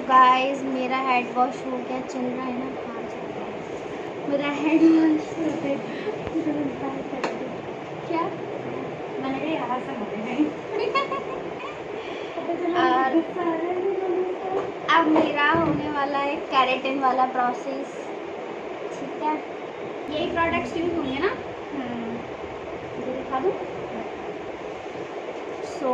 Guys मेरा head wash हो गया, चल रहा है ना, कहाँ चल रहा है मेरा हेड वॉश क्या मैंने यहाँ से मरे और अब मेरा होने वाला है केराटिन वाला प्रोसेस। ठीक है, यही प्रोडक्ट्स यूज होंगे ना? मुझे दिखा दूँ। सो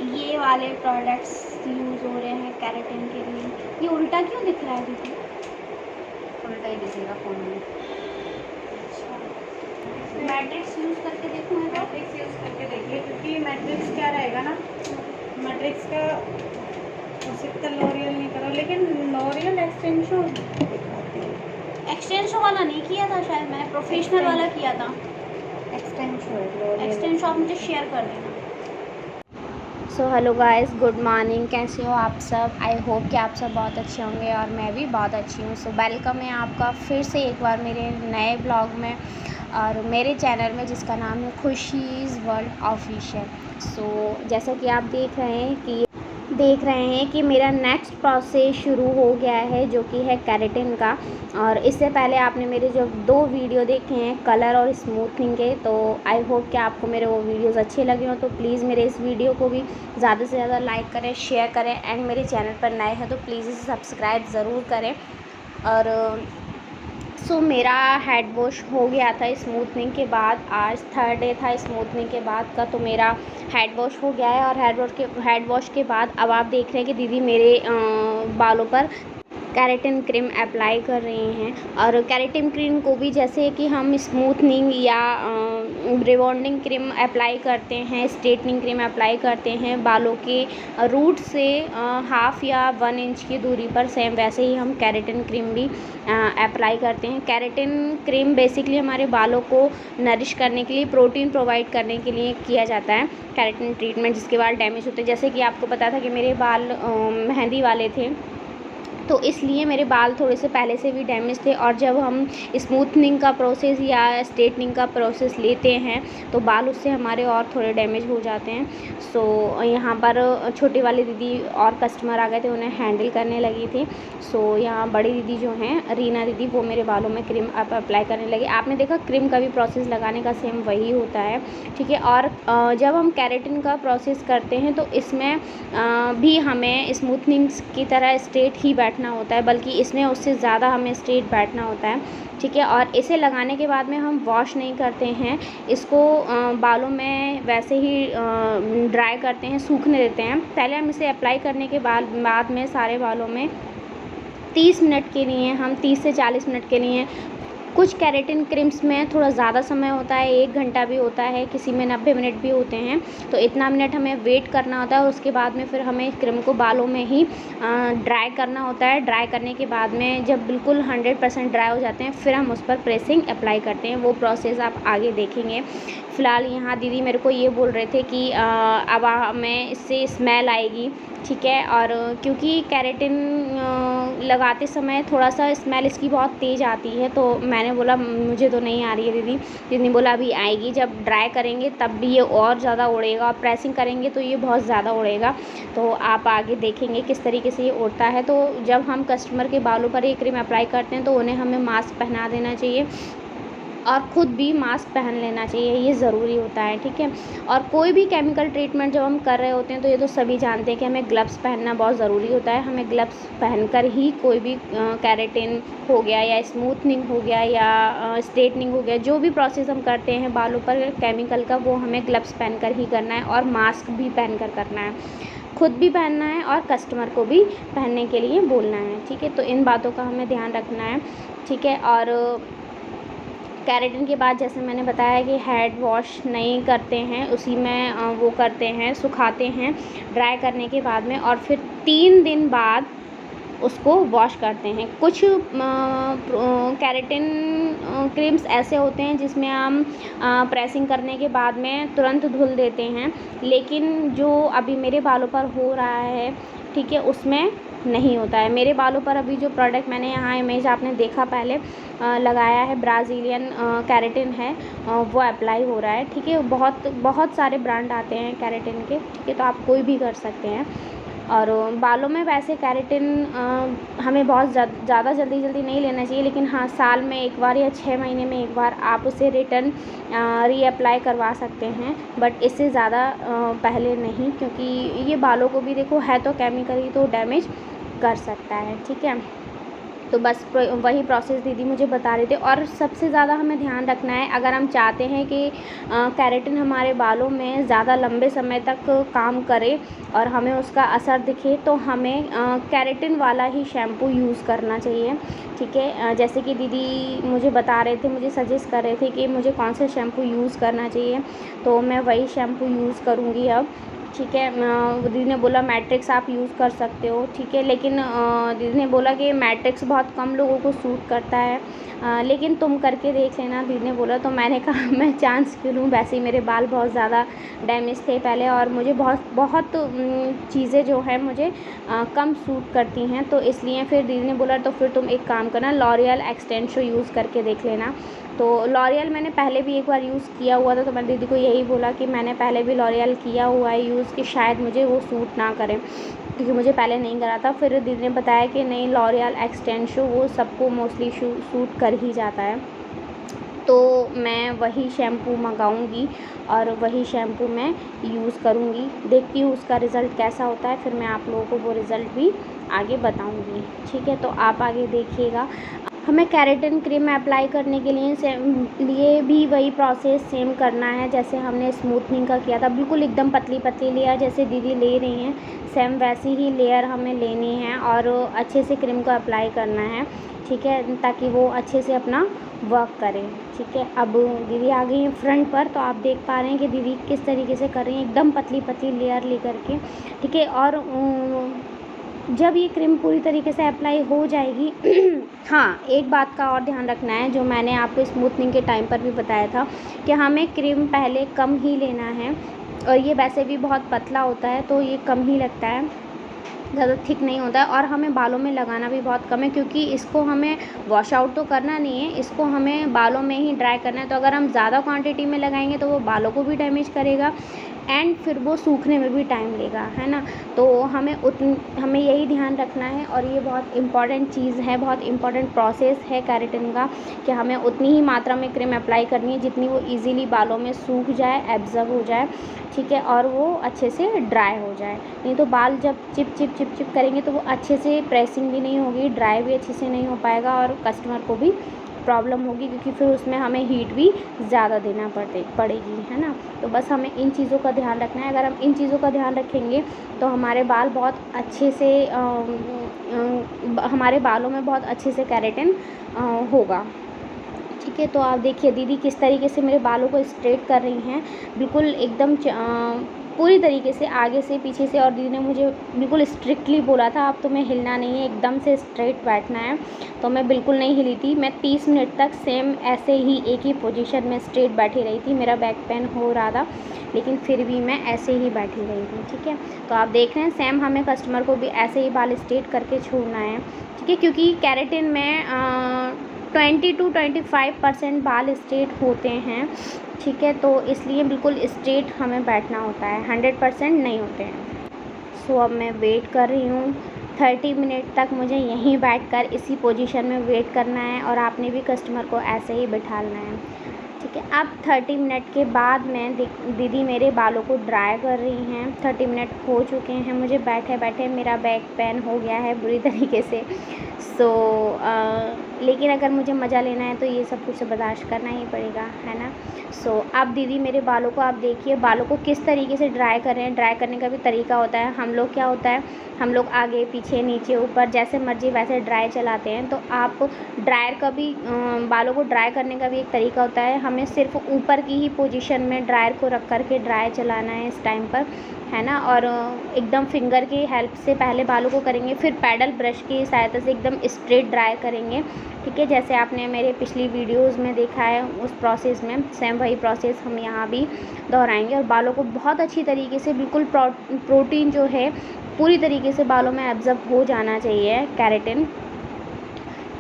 ये वाले प्रोडक्ट्स यूज़ हो रहे हैं केराटिन के लिए। ये उल्टा क्यों दिख रहा है दीदी? उल्टा ही दिखेगा फोन में। मैट्रिक्स यूज़ करके देखूँ मैं। मैट्रिक्स यूज़ करके देखिए, क्योंकि मैट्रिक्स क्या रहेगा ना, मैट्रिक्स का उसी लॉरियल नहीं करो, लेकिन लॉरियल एक्सटेंशो वाला नहीं किया था शायद, मैंने प्रोफेशनल वाला किया था। एक्सटेंशो आप मुझे शेयर कर देना। So hello guys, good morning. कैसे हो आप सब? आई होप कि आप सब बहुत अच्छे होंगे और मैं भी बहुत अच्छी हूँ। सो वेलकम है आपका फिर से एक बार मेरे नए ब्लॉग में और मेरे चैनल में, जिसका नाम है खुशीज़ वर्ल्ड ऑफिशियल। सो जैसा कि आप देख रहे हैं कि मेरा नेक्स्ट प्रोसेस शुरू हो गया है, जो कि है केराटिन का। और इससे पहले आपने मेरे जो 2 वीडियो देखे हैं कलर और स्मूथनिंग के, तो आई होप कि आपको मेरे वो वीडियोस अच्छे लगे हों। तो प्लीज़ मेरे इस वीडियो को भी ज़्यादा से ज़्यादा लाइक करें, शेयर करें, एंड मेरे चैनल पर नए हैं तो प्लीज़ इसे सब्सक्राइब ज़रूर करें। और सो मेरा हेड वॉश हो गया था स्मूथनिंग के बाद। आज 3rd डे था स्मूथनिंग के बाद का, तो मेरा हेड वॉश हो गया है। और हेड वॉश के बाद अब आप देख रहे हैं कि दीदी मेरे बालों पर केराटिन क्रीम अप्लाई कर रही हैं। और केराटिन क्रीम को भी जैसे कि हम स्मूथनिंग या रिबॉन्डिंग क्रीम अप्लाई करते हैं, स्ट्रेटनिंग क्रीम अप्लाई करते हैं बालों के रूट से 1/2 या 1 इंच की दूरी पर, सेम वैसे ही हम केराटिन क्रीम भी अप्लाई करते हैं। केराटिन क्रीम बेसिकली हमारे बालों को नरिश करने के लिए, प्रोटीन प्रोवाइड करने के लिए किया जाता है केराटिन ट्रीटमेंट, जिसके बाल डैमेज होते हैं। जैसे कि आपको पता था कि मेरे बाल मेहंदी वाले थे, तो इसलिए मेरे बाल थोड़े से पहले से भी डैमेज थे। और जब हम स्मूथनिंग का प्रोसेस या स्ट्रेटनिंग का प्रोसेस लेते हैं तो बाल उससे हमारे और थोड़े डैमेज हो जाते हैं। सो यहाँ पर छोटी वाली दीदी और कस्टमर आ गए थे, उन्हें हैंडल करने लगी थी। सो यहाँ बड़ी दीदी जो हैं, रीना दीदी, वो मेरे बालों में क्रीम अप्लाई करने लगी। आपने देखा क्रीम का भी प्रोसेस लगाने का सेम वही होता है, ठीक है। और जब हम केराटिन का प्रोसेस करते हैं तो इसमें भी हमें स्मूथनिंग की तरह स्ट्रेट ही बैठना होता है, बल्कि इसमें उससे ज़्यादा हमें स्ट्रेट बैठना होता है, ठीक है। और इसे लगाने के बाद में हम वॉश नहीं करते हैं, इसको बालों में वैसे ही ड्राई करते हैं, सूखने देते हैं। पहले हम इसे अप्लाई करने के बाद में सारे बालों में 30 मिनट के लिए, हम 30 से 40 मिनट के लिए, कुछ केराटिन क्रीम्स में थोड़ा ज़्यादा समय होता है, 1 घंटा भी होता है, किसी में 90 मिनट भी होते हैं। तो इतना मिनट हमें वेट करना होता है और उसके बाद में फिर हमें क्रीम को बालों में ही ड्राई करना होता है। ड्राई करने के बाद में जब बिल्कुल 100% ड्राई हो जाते हैं, फिर हम उस पर प्रेसिंग अप्लाई करते हैं। वो प्रोसेस आप आगे देखेंगे। फ़िलहाल यहाँ दीदी मेरे को ये बोल रहे थे कि अब हमें इससे स्मेल आएगी, ठीक है। और क्योंकि केराटिन लगाते समय थोड़ा सा स्मेल इसकी बहुत तेज़ आती है, तो मैंने बोला मुझे तो नहीं आ रही है दीदी। दीदी ने बोला अभी आएगी, जब ड्राई करेंगे तब भी ये और ज़्यादा उड़ेगा, और प्रेसिंग करेंगे तो ये बहुत ज़्यादा उड़ेगा। तो आप आगे देखेंगे किस तरीके से ये उड़ता है। तो जब हम कस्टमर के बालों पर ये क्रीम अप्लाई करते हैं तो उन्हें हमें मास्क पहना देना चाहिए और ख़ुद भी मास्क पहन लेना चाहिए, ये ज़रूरी होता है, ठीक है। और कोई भी केमिकल ट्रीटमेंट जब हम कर रहे होते हैं तो ये तो सभी जानते हैं कि हमें ग्लव्स पहनना बहुत ज़रूरी होता है। हमें ग्लव्स पहनकर ही कोई भी केराटिन हो गया या स्मूथनिंग हो गया या स्ट्रेटनिंग हो गया, जो भी प्रोसेस हम करते हैं बालों पर केमिकल का, वो हमें ग्लव्स पहनकर ही करना है और मास्क भी पहनकर करना है। खुद भी पहनना है और कस्टमर को भी पहनने के लिए बोलना है, ठीक है। तो इन बातों का हमें ध्यान रखना है, ठीक है। और केराटिन के बाद जैसे मैंने बताया कि हेड वॉश नहीं करते हैं, उसी में वो करते हैं, सुखाते हैं ड्राई करने के बाद में, और फिर 3 दिन बाद उसको वॉश करते हैं। कुछ केराटिन क्रीम्स ऐसे होते हैं जिसमें हम प्रेसिंग करने के बाद में तुरंत धुल देते हैं, लेकिन जो अभी मेरे बालों पर हो रहा है, ठीक है, उसमें नहीं होता है। मेरे बालों पर अभी जो प्रोडक्ट मैंने यहाँ इमेज आपने देखा पहले लगाया है, ब्राज़ीलियन केराटिन है, वो अप्लाई हो रहा है, ठीक है। बहुत बहुत सारे ब्रांड आते हैं केराटिन के, ठीक है, तो आप कोई भी कर सकते हैं। और बालों में वैसे केराटिन हमें बहुत ज़्यादा जल्दी नहीं लेना चाहिए, लेकिन हाँ, साल में एक बार या 6 महीने में एक बार आप उसे रिटर्न रीअप्लाई करवा सकते हैं, बट इससे ज़्यादा पहले नहीं, क्योंकि ये बालों को भी देखो है तो केमिकल ही, तो डैमेज कर सकता है। ठीक है, तो बस वही प्रोसेस दीदी मुझे बता रहे थे। और सबसे ज़्यादा हमें ध्यान रखना है, अगर हम चाहते हैं कि केराटिन हमारे बालों में ज़्यादा लंबे समय तक काम करे और हमें उसका असर दिखे, तो हमें केराटिन वाला ही शैम्पू यूज़ करना चाहिए। ठीक है, जैसे कि दीदी मुझे बता रहे थे, मुझे सजेस्ट कर रहे थे कि मुझे कौन सा शैम्पू यूज़ करना चाहिए, तो मैं वही शैम्पू यूज़ करूँगी अब। ठीक है, दीदी ने बोला मैट्रिक्स आप यूज़ कर सकते हो। ठीक है, लेकिन दीदी ने बोला कि मैट्रिक्स बहुत कम लोगों को सूट करता है, लेकिन तुम करके देख लेना, दीदी ने बोला। तो मैंने कहा मैं चांस क्यों लूँ, वैसे ही मेरे बाल बहुत ज़्यादा डैमेज थे पहले, और मुझे बहुत चीज़ें जो है मुझे कम सूट करती हैं, तो इसलिए फिर दीदी ने बोला तो फिर तुम एक काम करना, लॉरियल एक्सटेंशो यूज़ करके देख लेना। तो लॉरियल मैंने पहले भी एक बार यूज़ किया हुआ था, तो मैंने दीदी को यही बोला कि मैंने पहले भी लॉरियल किया हुआ है यूज़, कि शायद मुझे वो सूट ना करे, क्योंकि मुझे पहले नहीं करा था। फिर दीदी ने बताया कि नहीं, लॉरियल एक्सटेंशो वो सबको मोस्टली सूट कर ही जाता है, तो मैं वही शैम्पू मंगाऊंगी और वही शैम्पू मैं यूज़ करूंगी। देखती हूँ उसका रिज़ल्ट कैसा होता है, फिर मैं आप लोगों को वो रिज़ल्ट भी आगे बताऊंगी। ठीक है, तो आप आगे देखिएगा। हमें केराटिन क्रीम अप्लाई करने के लिए भी वही प्रोसेस सेम करना है जैसे हमने स्मूथनिंग का किया था, बिल्कुल एकदम पतली लेयर जैसे दीदी ले रही हैं, सेम वैसी ही लेयर हमें लेनी है और अच्छे से क्रीम को अप्लाई करना है। ठीक है, ताकि वो अच्छे से अपना वर्क करे। ठीक है, अब दीदी आ गई हैं फ्रंट पर, तो आप देख पा रहे हैं कि दीदी किस तरीके से कर रही हैं, एकदम पतली लेयर लेकर के। ठीक है, और जब ये क्रीम पूरी तरीके से अप्लाई हो जाएगी हाँ, एक बात का और ध्यान रखना है, जो मैंने आपको स्मूथनिंग के टाइम पर भी बताया था, कि हमें क्रीम पहले कम ही लेना है, और ये वैसे भी बहुत पतला होता है, तो ये कम ही लगता है, ज़्यादा थिक नहीं होता है, और हमें बालों में लगाना भी बहुत कम है, क्योंकि इसको हमें वॉश आउट तो करना नहीं है, इसको हमें बालों में ही ड्राई करना है। तो अगर हम ज़्यादा क्वांटिटी में लगाएंगे तो वो बालों को भी डैमेज करेगा एंड फिर वो सूखने में भी टाइम लेगा, है ना। तो हमें यही ध्यान रखना है, और ये बहुत इम्पॉर्टेंट चीज़ है, बहुत इम्पॉर्टेंट प्रोसेस है केराटिन का, कि हमें उतनी ही मात्रा में क्रीम अप्लाई करनी है जितनी वो ईज़िली बालों में सूख जाए, एब्जॉर्ब हो जाए। ठीक है, और वो अच्छे से ड्राई हो जाए, नहीं तो बाल जब चिप करेंगे तो वो अच्छे से प्रेसिंग भी नहीं होगी, ड्राई भी अच्छे से नहीं हो पाएगा, और कस्टमर को भी प्रॉब्लम होगी, क्योंकि फिर उसमें हमें हीट भी ज़्यादा देना पड़ेगी, है ना। तो बस हमें इन चीज़ों का ध्यान रखना है। अगर हम इन चीज़ों का ध्यान रखेंगे तो हमारे बाल बहुत अच्छे से हमारे बालों में बहुत अच्छे से केराटिन होगा। ठीक है, तो आप देखिए दीदी किस तरीके से मेरे बालों को स्ट्रेट कर रही हैं, बिल्कुल एकदम पूरी तरीके से आगे से पीछे से। और दीदी ने मुझे बिल्कुल स्ट्रिक्टली बोला था, अब तुम्हें हिलना नहीं है, एकदम से स्ट्रेट बैठना है। तो मैं बिल्कुल नहीं हिली थी, मैं 30 मिनट तक सेम ऐसे ही एक ही पोजीशन में स्ट्रेट बैठी रही थी। मेरा बैक पेन हो रहा था, लेकिन फिर भी मैं ऐसे ही बैठी रही थी। ठीक है, तो आप देख रहे हैं सेम हमें कस्टमर को भी ऐसे ही बाल स्ट्रेट करके छोड़ना है। ठीक है, क्योंकि केराटिन में 20 to 25% बाल स्ट्रेट होते हैं। ठीक है, तो इसलिए बिल्कुल स्ट्रेट हमें बैठना होता है, 100% नहीं होते हैं। सो अब मैं वेट कर रही हूँ 30 मिनट तक, मुझे यहीं बैठकर इसी पोजीशन में वेट करना है, और आपने भी कस्टमर को ऐसे ही बिठाना है। ठीक है, अब 30 मिनट के बाद में दीदी मेरे बालों को ड्राई कर रही हैं। 30 मिनट हो चुके हैं, मुझे बैठे बैठे मेरा बैक पेन हो गया है बुरी तरीके से। लेकिन अगर मुझे मज़ा लेना है तो ये सब कुछ बर्दाश्त करना ही पड़ेगा, है ना। अब दीदी मेरे बालों को आप देखिए, बालों को किस तरीके से ड्राई कर रहे हैं। ड्राई करने का भी तरीका होता है, हम लोग क्या होता है, हम लोग आगे पीछे नीचे ऊपर जैसे मर्जी वैसे ड्राई चलाते हैं। तो आप ड्रायर का भी बालों को ड्राई करने का भी एक तरीका होता है, हमें सिर्फ ऊपर की ही पोजीशन में ड्रायर को रख कर के ड्राई चलाना है इस टाइम पर, है ना। और एकदम फिंगर की हेल्प से पहले बालों को करेंगे, फिर पैडल ब्रश की सहायता से एकदम स्ट्रेट ड्राई करेंगे। ठीक है, जैसे आपने मेरे पिछली वीडियोस में देखा है, उस प्रोसेस में सेम वही प्रोसेस हम यहाँ भी दोहराएंगे। और बालों को बहुत अच्छी तरीके से बिल्कुल प्रोटीन जो है पूरी तरीके से बालों में एब्जॉर्ब हो जाना चाहिए, केराटिन।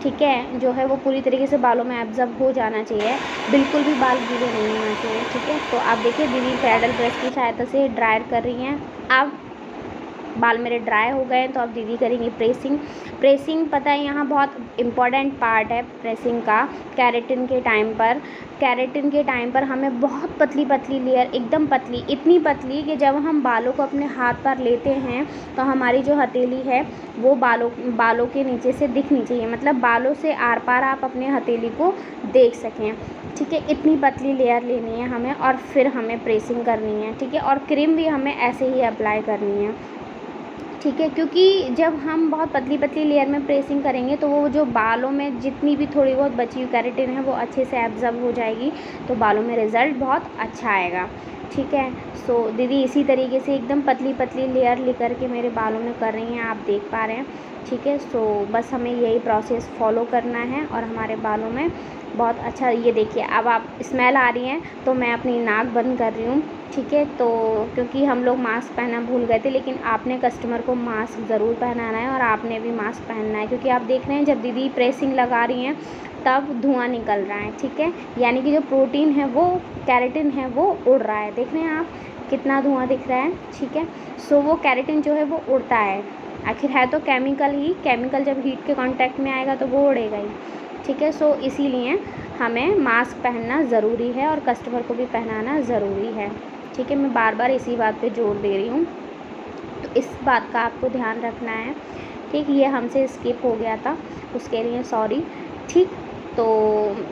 ठीक है, जो है वो पूरी तरीके से बालों में एब्जॉर्ब हो जाना चाहिए, बिल्कुल भी बाल गीले नहीं होना चाहिए। ठीक है, तो आप देखिए दीदी पैडल ब्रश की सहायता से ड्रायर कर रही हैं। अब बाल मेरे ड्राई हो गए हैं तो अब दीदी करेंगी प्रेसिंग। प्रेसिंग पता है यहाँ बहुत इम्पॉर्टेंट पार्ट है प्रेसिंग का। केराटिन के टाइम पर हमें बहुत पतली पतली लेयर, एकदम पतली, इतनी पतली कि जब हम बालों को अपने हाथ पर लेते हैं तो हमारी जो हथेली है वो बालों के नीचे से दिखनी चाहिए, मतलब बालों से आर पार आप अपने हथेली को देख सकें। ठीक है, इतनी पतली लेयर लेनी है हमें और फिर हमें प्रेसिंग करनी है। ठीक है, और क्रीम भी हमें ऐसे ही अप्लाई करनी है। ठीक है, क्योंकि जब हम बहुत पतली पतली लेयर में प्रेसिंग करेंगे तो वो जो बालों में जितनी भी थोड़ी बहुत बची हुई केराटिन है वो अच्छे से एब्जॉर्ब हो जाएगी, तो बालों में रिज़ल्ट बहुत अच्छा आएगा। ठीक है, सो दीदी इसी तरीके से एकदम पतली पतली लेयर लेकर के मेरे बालों में कर रही हैं, आप देख पा रहे हैं। ठीक है, सो बस हमें यही प्रोसेस फॉलो करना है और हमारे बालों में बहुत अच्छा, ये देखिए अब आप स्मेल आ रही हैं तो मैं अपनी नाक बंद कर रही हूँ। ठीक है, तो क्योंकि हम लोग मास्क पहनना भूल गए थे, लेकिन आपने कस्टमर को मास्क ज़रूर पहनाना है और आपने भी मास्क पहनना है, क्योंकि आप देख रहे हैं जब दीदी प्रेसिंग लगा रही हैं तब धुआं निकल रहा है। ठीक है, यानी कि जो प्रोटीन है वो, केराटिन है वो उड़ रहा है, देख रहे हैं आप कितना धुआं दिख रहा है। ठीक है, सो वो केराटिन जो है वो उड़ता है, आखिर है तो केमिकल ही, केमिकल जब हीट के कांटेक्ट में आएगा तो वो उड़ेगा ही। ठीक है, सो इसीलिए हमें मास्क पहनना ज़रूरी है और कस्टमर को भी पहनाना ज़रूरी है। ठीक है, मैं बार बार इसी बात पे जोर दे रही हूँ, तो इस बात का आपको ध्यान रखना है। ठीक, ये हमसे स्किप हो गया था, उसके लिए सॉरी। ठीक, तो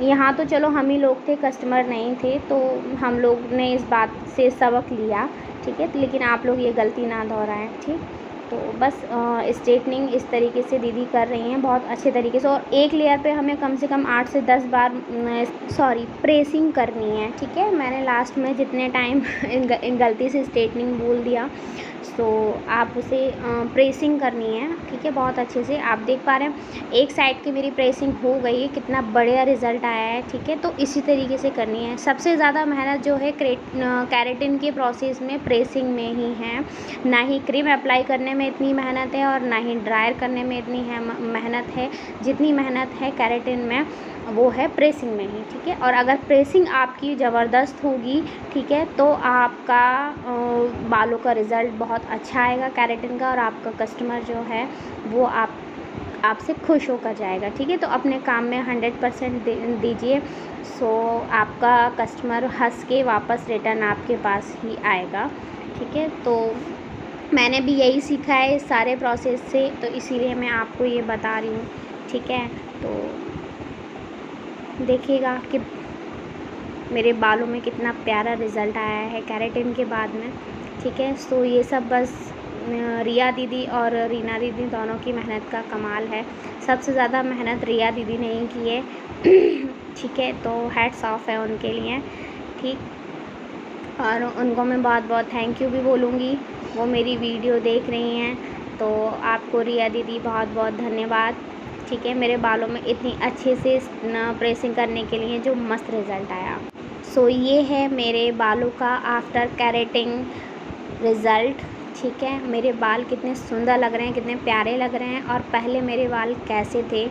यहाँ तो चलो हम ही लोग थे, कस्टमर नहीं थे, तो हम लोग ने इस बात से सबक लिया। ठीक है, लेकिन आप लोग ये गलती ना दोहराएं। ठीक, तो बस स्ट्रेटनिंग इस तरीके से दीदी कर रही हैं बहुत अच्छे तरीके से, और एक लेयर पे हमें कम से कम 8 से 10 बार प्रेसिंग करनी है। ठीक है, मैंने लास्ट में जितने टाइम गलती से स्ट्रेटनिंग बोल दिया, तो आप उसे प्रेसिंग करनी है। ठीक है, बहुत अच्छे से आप देख पा रहे हैं एक साइड की मेरी प्रेसिंग हो गई है, कितना बढ़िया रिज़ल्ट आया है। ठीक है, तो इसी तरीके से करनी है। सबसे ज़्यादा मेहनत जो है केराटिन के प्रोसेस में प्रेसिंग में ही है, ना ही क्रीम अप्लाई करने में इतनी मेहनत है और ना ही ड्रायर करने में इतनी है मेहनत है, जितनी मेहनत है केराटिन में वो है प्रेसिंग में ही। ठीक है, और अगर प्रेसिंग आपकी ज़बरदस्त होगी, ठीक है, तो आपका बालों का रिज़ल्ट बहुत अच्छा आएगा केराटिन का, और आपका कस्टमर जो है वो आपसे खुश होकर जाएगा। ठीक है, तो अपने काम में 100% दीजिए, सो आपका कस्टमर हंस के वापस रिटर्न आपके पास ही आएगा। ठीक है, तो मैंने भी यही सीखा है इस सारे प्रोसेस से, तो इसीलिए मैं आपको ये बता रही हूँ। ठीक है, तो देखिएगा कि मेरे बालों में कितना प्यारा रिज़ल्ट आया है केराटिन के बाद में। ठीक है, सो ये सब बस रिया दीदी और रीना दीदी दोनों की मेहनत का कमाल है। सबसे ज़्यादा मेहनत रिया दीदी ने ही की है। ठीक है, तो हैट्स ऑफ है उनके लिए। ठीक, और उनको मैं बहुत बहुत थैंक यू भी बोलूँगी, वो मेरी वीडियो देख रही हैं, तो आपको रिया दीदी बहुत बहुत धन्यवाद। ठीक है, मेरे बालों में इतनी अच्छे से प्रेसिंग करने के लिए जो मस्त रिज़ल्ट आया। सो ये है मेरे बालों का आफ्टर केराटिन रिज़ल्ट। ठीक है, मेरे बाल कितने सुंदर लग रहे हैं, कितने प्यारे लग रहे हैं, और पहले मेरे बाल कैसे थे।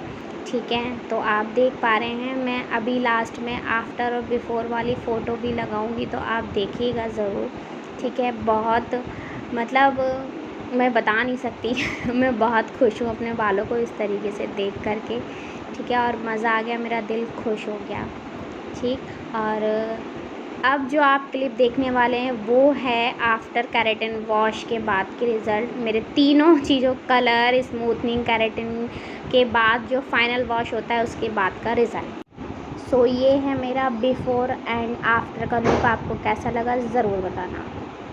ठीक है, तो आप देख पा रहे हैं, मैं अभी लास्ट में आफ्टर और बिफ़ोर वाली फ़ोटो भी लगाऊंगी, तो आप देखिएगा ज़रूर। ठीक है, बहुत मतलब मैं बता नहीं सकती मैं बहुत खुश हूँ अपने बालों को इस तरीके से देख कर के। ठीक है, और मज़ा आ गया, मेरा दिल खुश हो गया। ठीक, और अब जो आप क्लिप देखने वाले हैं वो है आफ्टर केराटिन वॉश के बाद के रिज़ल्ट, मेरे तीनों चीज़ों, कलर, स्मूथनिंग, केराटिन के बाद जो फाइनल वॉश होता है उसके बाद का रिज़ल्ट। सो ये है मेरा बिफ़ोर एंड आफ्टर का लुक। आपको कैसा लगा ज़रूर बताना।